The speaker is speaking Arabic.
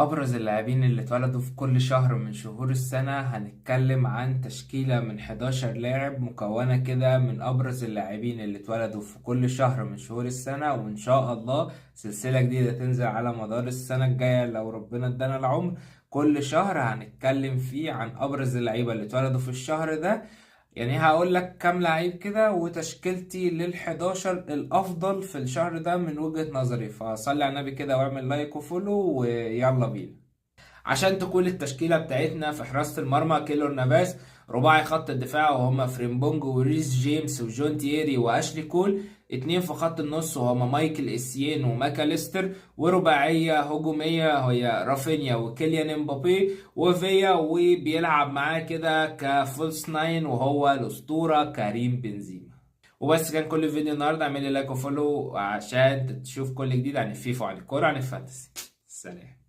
أبرز اللاعبين اللي اتولدوا في كل شهر من شهور السنة، هنتكلم عن تشكيلة من 11 لاعب مكونة كده من أبرز اللاعبين اللي اتولدوا في كل شهر من شهور السنة. وإن شاء الله سلسلة جديدة تنزل على مدار السنة الجاية لو ربنا ادانا العمر. كل شهر هنتكلم فيه عن أبرز اللعيبة اللي اتولدوا في الشهر ده. يعني هقول لك كام لعيب كده وتشكيلتي لل11 الافضل في الشهر ده من وجهة نظري، فصلي على النبي كده واعمل لايك وفولو ويلا بينا. عشان تكون التشكيلة بتاعتنا: في حراسة المرمى كيلور نافاس. رباعي خط الدفاع وهما فريمبونج وريس جيمس وجون تييري واشلي كول. اتنين في خط النص وهما مايكل اسيين وماكاليستر. ورباعية هجومية هي رافينيا وكيليان امبابي وفيا، وبيلعب معاه كده كفولس ناين وهو الأسطورة كريم بنزيما. وبس كان كل فيديو النهارده. اعملي لايك وفولو عشان تشوف كل جديد عن الفيفا وعن الكورة وعن الفانتسي. سلام.